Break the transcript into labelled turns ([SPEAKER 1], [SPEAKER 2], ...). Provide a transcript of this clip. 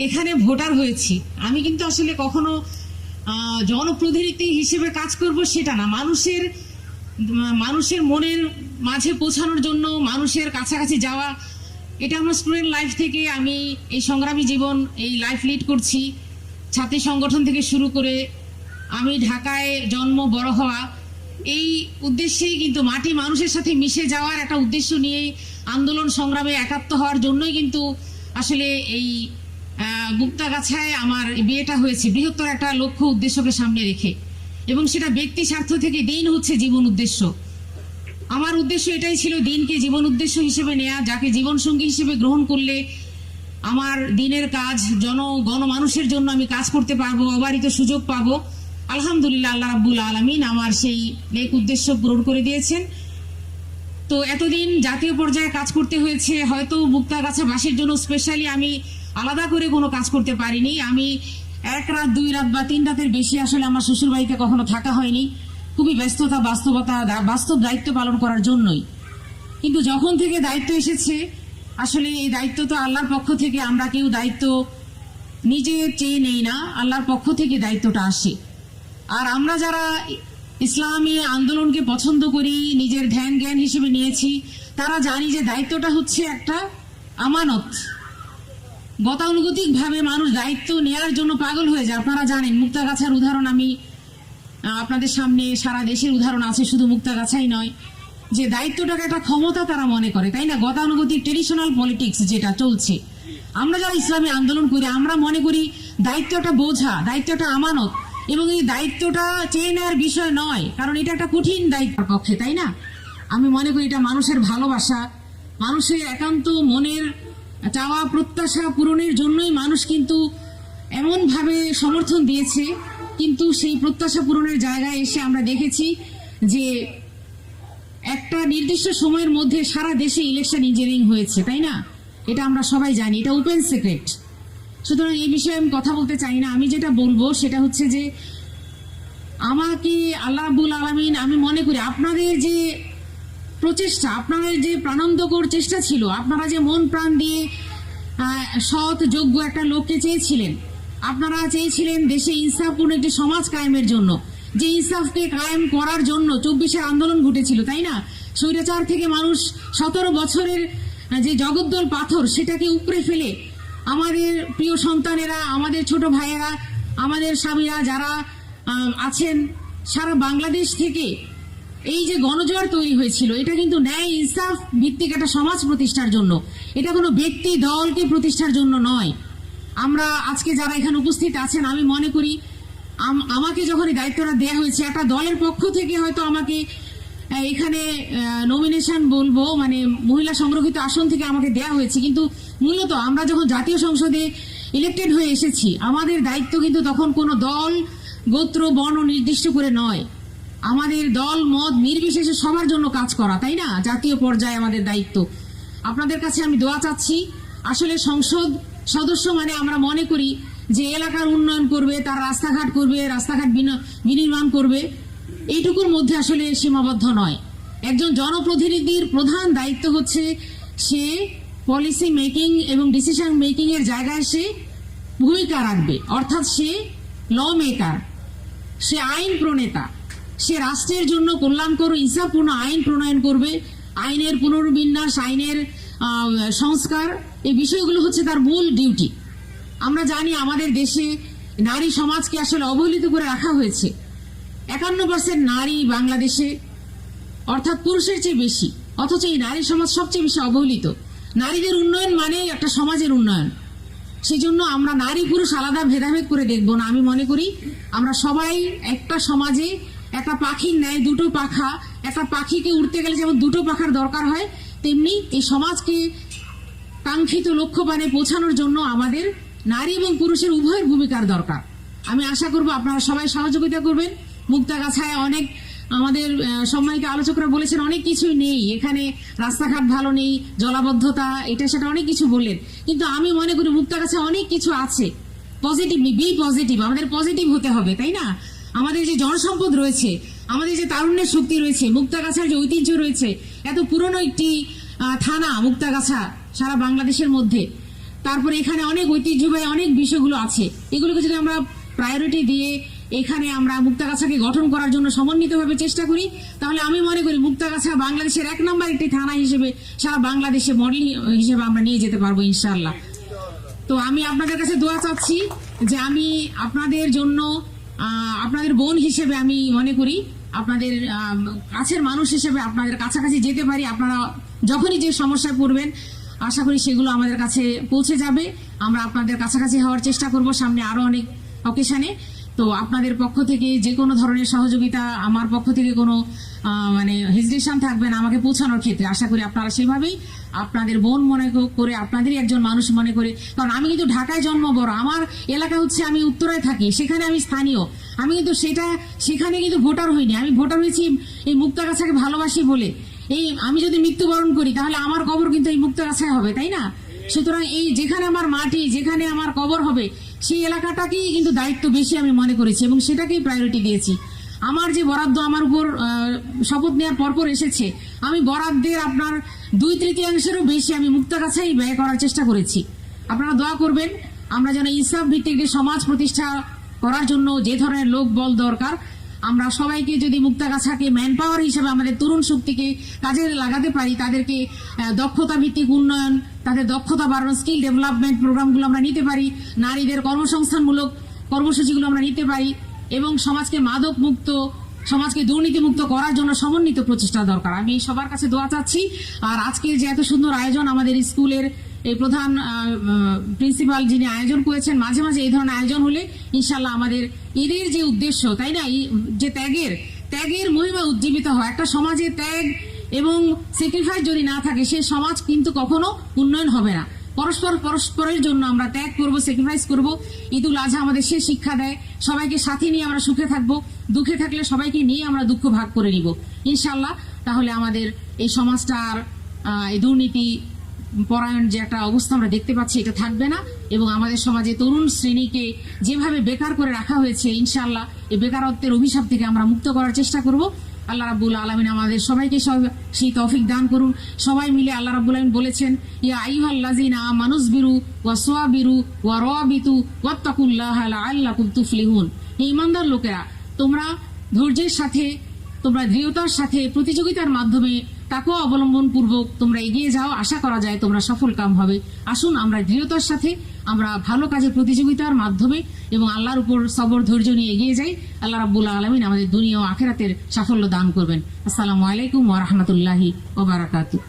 [SPEAKER 1] এখানে ভোটার হয়েছি, আমি কিন্তু আসলে কখনো জনপ্রতিনিধি হিসেবে কাজ করব সেটা না। মানুষের মনের মাঝে পৌঁছানোর জন্য, মানুষের কাছাকাছি যাওয়া, এটা আমার স্টুডেন্ট লাইফ থেকে আমি এই সংগ্রামী জীবন, এই লাইফ লিড করছি। ছাত্রী সংগঠন থেকে শুরু করে আমি ঢাকায় জন্ম বড় হওয়া, এই উদ্দেশ্যেই কিন্তু মাটি মানুষের সাথে মিশে যাওয়ার একটা উদ্দেশ্য নিয়ে আন্দোলন সংগ্রামে একাত্ম হওয়ার জন্যই কিন্তু আসলে এই মুক্তাগাছায় আমার বিয়েটা হয়েছে, বৃহত্তর একটা লক্ষ্য উদ্দেশ্যকে সামনে রেখে। এবং সেটা ব্যক্তি স্বার্থ থেকে দিন হচ্ছে জীবন উদ্দেশ্য। আমার উদ্দেশ্য এটাই ছিল, দিনকে জীবন উদ্দেশ্য হিসেবে নেয়া, যাকে জীবনসঙ্গী হিসেবে গ্রহণ করলে আমার দিনের কাজ গণমানুষের জন্য আমি কাজ করতে পারবো, অবারিত সুযোগ পাবো। আলহামদুলিল্লাহ, আল্লাহ রাব্বুল আলামিন আমার সেই নেক উদ্দেশ্য পূরণ করে দিয়েছেন। তো এতদিন জাতীয় পর্যায়ে কাজ করতে হয়েছে, হয়তো মুক্তাগাছাবাসীর জন্য স্পেশালি আমি আলাদা করে কোনো কাজ করতে পারিনি। আমি 1 রাত 2 রাত বা 3 রাতের বেশি আসলে আমার শ্বশুর বাড়িতে কখনো থাকা হয়নি, খুবই ব্যস্ততা, বাস্তব দায়িত্ব পালন করার জন্যই। কিন্তু যখন থেকে দায়িত্ব এসেছে, আসলে এই দায়িত্ব তো আল্লাহর পক্ষ থেকে, আমরা কেউ দায়িত্ব নিজে চেয়ে নেই না, আল্লাহর পক্ষ থেকে দায়িত্বটা আসে। আর আমরা যারা ইসলামী আন্দোলনকে পছন্দ করি, নিজের ধ্যান জ্ঞান হিসেবে নিয়েছি, তারা জানি যে দায়িত্বটা হচ্ছে একটা আমানত। গতানুগতিক ভাবে মানুষ দায়িত্ব নেওয়ার জন্য পাগল হয়ে যায়। আপনারা জানেন, মুক্তাগাছার উদাহরণ আমি আপনাদের সামনে, সারা দেশের উদাহরণ আছে, শুধু মুক্তাগাছাই নয়, যে দায়িত্বটাকে একটা ক্ষমতা তারা মনে করে, তাই না? গতানুগতিক ট্রেডিশনাল পলিটিক্স যেটা চলছে, আমরা যারা ইসলামী আন্দোলন করি, আমরা মনে করি দায়িত্বটা বোঝা, দায়িত্বটা আমানত, এবং এই দায়িত্বটা চেয়ে নেওয়ার বিষয় নয়, কারণ এটা একটা কঠিন দায়িত্বের পক্ষে, তাই না? আমি মনে করি এটা মানুষের ভালোবাসা, মানুষের একান্ত মনের চাওয়া প্রত্যাশা পূরণের জন্যই মানুষ কিন্তু এমনভাবে সমর্থন দিয়েছে। কিন্তু সেই প্রত্যাশা পূরণের জায়গায় এসে আমরা দেখেছি যে একটা নির্দিষ্ট সময়ের মধ্যে সারা দেশে ইলেকশন ইঞ্জিনিয়ারিং হয়েছে, তাই না? এটা আমরা সবাই জানি, এটা ওপেন সিক্রেট। সুতরাং এই বিষয়ে আমি কথা বলতে চাই না। আমি যেটা বলবো সেটা হচ্ছে যে আমাকে আল্লাহ রাব্বুল আলামিন, আমি মনে করি আপনাদের যে প্রচেষ্টা, আপনাদের যে প্রাণান্তকর চেষ্টা ছিল, আপনারা যে মন প্রাণ দিয়ে সৎ যোগ্য একটা লোককে চেয়েছিলেন, আপনারা চেয়েছিলেন দেশে ইনসাফপূর্ণ একটি সমাজ কায়েমের জন্য, যে ইনসাফকে কায়েম করার জন্য 24-এর আন্দোলন ঘটেছিল, তাই না? স্বৈরাচার থেকে মানুষ 17 বছরের যে জগদ্দল পাথর, সেটাকে উপড়ে ফেলে আমাদের প্রিয় সন্তানেরা, আমাদের ছোট ভাইয়েরা, আমাদের স্বামীরা যারা আছেন সারা বাংলাদেশ থেকে এই যে গণজোয়ার তৈরি হয়েছিল, এটা কিন্তু ন্যায় ইনসাফ ভিত্তিক একটা সমাজ প্রতিষ্ঠার জন্য, এটা কোনো ব্যক্তি দলকে প্রতিষ্ঠার জন্য নয়। আমরা আজকে যারা এখানে উপস্থিত আছেন, আমি মনে করি আমাকে যখন এই দায়িত্বটা দেওয়া হয়েছে, একটা দলের পক্ষ থেকে হয়তো আমাকে এখানে নমিনেশন বলবো, মানে মহিলা সংরক্ষিত আসন থেকে আমাকে দেওয়া হয়েছে, কিন্তু মূলত আমরা যখন জাতীয় সংসদে ইলেক্টেড হয়ে এসেছি, আমাদের দায়িত্ব কিন্তু তখন কোনো দল, গোত্র, বর্ণ নির্দিষ্ট করে নয়, আমাদের দল মত নির্বিশেষে সবার জন্য কাজ করা, তাই না? জাতীয় পর্যায়ে আমাদের দায়িত্ব। আপনাদের কাছে আমি দোয়া চাচ্ছি। আসলে সংসদ সদস্য মানে আমরা মনে করি যে এলাকার উন্নয়ন করবে, তার রাস্তাঘাট করবে, রাস্তাঘাট বিনির্মাণ করবে, এইটুকুর মধ্যে আসলে সীমাবদ্ধ নয়। একজন জনপ্রতিনিধির প্রধান দায়িত্ব হচ্ছে সে পলিসি মেকিং এবং ডিসিশন মেকিং এর জায়গায় সে ভূমিকা রাখবে, অর্থাৎ সে ল মেকার, সে আইন প্রণেতা, সে রাষ্ট্রের জন্য কল্যাণকর ইনসাফপূর্ণ আইন প্রণয়ন করবে, আইনের পুনর্বিন্যাস, আইনের সংস্কার, এই বিষয়গুলো হচ্ছে তার মূল ডিউটি। আমরা জানি আমাদের দেশে নারী সমাজকে আসলে অবহেলিত করে রাখা হয়েছে। 51% নারী বাংলাদেশে, অর্থাৎ পুরুষের চেয়ে বেশি, অথচ এই নারী সমাজ সবচেয়ে বেশি অবহেলিত। নারীদের উন্নয়ন মানে একটা সমাজের উন্নয়ন। সেই জন্য আমরা নারী পুরুষ আলাদা ভেদাভেদ করে দেখবো না। আমি মনে করি আমরা সবাই একটা সমাজে একটা পাখির ন্যায় দুটো পাখা, একটা পাখিকে উড়তে গেলে যেমন দুটো পাখার দরকার হয়, তেমনি এই সমাজকে কাঙ্ক্ষিত লক্ষ্যপানে পৌঁছানোর জন্য আমাদের নারী এবং পুরুষের উভয়ের ভূমিকার দরকার। আমি আশা করব আপনারা সবাই সহযোগিতা করবেন। মুক্তাগাছায় অনেক আমাদের সম্মানিত আলোচকরা বলেছেন অনেক কিছুই নেই, এখানে রাস্তাঘাট ভালো নেই, জলাবদ্ধতা, এটা সেটা অনেক কিছু বললেন, কিন্তু আমি মনে করি মুক্তাগাছায় অনেক কিছু আছে। পজিটিভ, বি পজিটিভ, আমাদের পজিটিভ হতে হবে, তাই না? আমাদের যে জনসম্পদ রয়েছে, আমাদের যে তারুণ্যের শক্তি রয়েছে, মুক্তাগাছার যে ঐতিহ্য রয়েছে, এত পুরনো একটি থানা মুক্তাগাছা সারা বাংলাদেশের মধ্যে, তারপরে এখানে অনেক ঐতিহ্যবাহী অনেক বিষয়গুলো আছে, এগুলোকে যদি আমরা প্রায়োরিটি দিয়ে এখানে আমরা মুক্তাগাছাকে গঠন করার জন্য সমন্বিতভাবে চেষ্টা করি, তাহলে আমি মনে করি মুক্তাগাছা বাংলাদেশের 1 নম্বর একটি থানা হিসেবে সারা বাংলাদেশে মডেল হিসেবে আমরা নিয়ে যেতে পারবো ইনশাআল্লাহ। তো আমি আপনাদের কাছে দোয়া চাচ্ছি যে আমি আপনাদের জন্য আপনাদের বোন হিসেবে আমি মনে করি, আপনাদের কাছের মানুষ হিসেবে আপনাদের কাছাকাছি যেতে পারি। আপনারা যখনই যে সমস্যায় পড়বেন আশা করি সেগুলো আমাদের কাছে পৌঁছে যাবে, আমরা আপনাদের কাছাকাছি হওয়ার চেষ্টা করব সামনে আরো অনেক অকেশনে। তো আপনাদের পক্ষ থেকে যে কোনো ধরনের সহযোগিতা, আমার পক্ষ থেকে কোনো মানে হেজিটেশন থাকবে না আমাকে পৌঁছানোর ক্ষেত্রে। আশা করি আপনারা সেভাবেই আপনাদের বোন মনে করে, আপনাদেরই একজন মানুষ মনে করে, কারণ আমি কিন্তু ঢাকায় জন্ম বড়, আমার এলাকা হচ্ছে আমি উত্তরায় থাকি, সেখানে আমি স্থানীয়, আমি কিন্তু সেখানে কিন্তু ভোটার হইনি, আমি ভোটার হয়েছি এই মুক্তাগাছাকে ভালোবাসি বলে। এই আমি যদি মৃত্যুবরণ করি তাহলে আমার কবর কিন্তু এই মুক্তাগাছায় হবে, তাই না? সুতরাং এই যেখানে আমার মাটি, যেখানে আমার কবর হবে সেই এলাকাটাকেই কিন্তু দায়িত্ব বেশি আমি মনে করেছি এবং সেটাকেই প্রায়োরিটি দিয়েছি। আমার যে বরাদ্দ আমার উপর শপথ নেওয়ার পরপর এসেছে, আমি বরাদ্দের আপনার 2/3 বেশি আমি মুক্তাগাছায় ব্যয় করার চেষ্টা করেছি। আপনারা দোয়া করবেন আমরা যেন ইনসাফ ভিত্তিক সমাজ প্রতিষ্ঠা করার জন্য যে ধরনের লোক বল দরকার, আমরা সবাইকে যদি মুক্তাগাছাকে ম্যান পাওয়ার হিসেবে আমাদের তরুণ শক্তিকে কাজে লাগাতে পারি, তাদেরকে দক্ষতা ভিত্তিক উন্নয়ন, তাদের দক্ষতা বাড়ানো, স্কিল ডেভেলপমেন্ট প্রোগ্রামগুলো আমরা নিতে পারি, নারীদের কর্মসংস্থানমূলক কর্মসূচিগুলো আমরা নিতে পারি এবং সমাজকে মাদক মুক্ত, সমাজকে দুর্নীতি মুক্ত করার জন্য সমন্বিত প্রচেষ্টা দরকার। আমি সবার কাছে দোয়া চাচ্ছি। আর আজকে যে এত সুন্দর আয়োজন, আমাদের স্কুলের এই প্রধান প্রিন্সিপাল যিনি আয়োজন করেছেন, মাঝে মাঝে এই ধরনের আয়োজন হলে ইনশাল্লাহ আমাদের ঈদের যে উদ্দেশ্য, তাই না, যে ত্যাগের মহিমা উজ্জীবিত হয়। একটা সমাজে ত্যাগ এবং স্যাক্রিফাইস যদি না থাকে সে সমাজ কিন্তু কখনো উন্নয়ন হবে না। পরস্পরের জন্য আমরা ত্যাগ করব, স্যাক্রিফাইস করব। ঈদুল আজহা আমাদের সে শিক্ষা দেয়, সবাইকে সাথে নিয়ে আমরা সুখে থাকবো, দুঃখে থাকলে সবাইকে নিয়ে আমরা দুঃখ ভাগ করে নিব ইনশাল্লাহ। তাহলে আমাদের এই সমাজটার এই দুর্নীতি পরায়ণ যে একটা অবস্থা আমরা দেখতে পাচ্ছি এটা থাকবে না এবং আমাদের সমাজে তরুণ শ্রেণীকে যেভাবে বেকার করে রাখা হয়েছে ইনশাআল্লাহ এই বেকারত্বের অভিশাপ থেকে আমরা মুক্ত করার চেষ্টা করব। আল্লাহ রাব্বুল আলামিন আমাদের সবাইকে সেই তৌফিক দান করুন। সবাই মিলে আল্লাহ রাব্বুল আলামিন বলেছেন, ইয়া আইয়ুহাল্লাযিনা আমানুসবিরু ওয়া সাবিরু ওয়া রাবিতু ওয়াত্তাকুল্লাহা লাআল্লাকুম তুফলিহুন। ঈমানদার লোকেরা, তোমরা ধৈর্যের সাথে, তোমরা দৃঢ়তার সাথে প্রতিযোগিতার মাধ্যমে তাকেও অবলম্বন পূর্বক তোমরা এগিয়ে যাও, আশা করা যায় তোমরা সফল কাম হবে। আসুন আমরা দৃঢ়তার সাথে, আমরা ভালো কাজে প্রতিযোগিতার মাধ্যমে এবং আল্লাহর উপর সবর ধৈর্য নিয়ে এগিয়ে যাই। আল্লাহ রাব্বুল আলামিন আমাদের দুনিয়া ও আখিরাতের সাফল্য দান করবেন। আসসালামু আলাইকুম ওয়া রাহমাতুল্লাহি ওয়া বারাকাতুহু।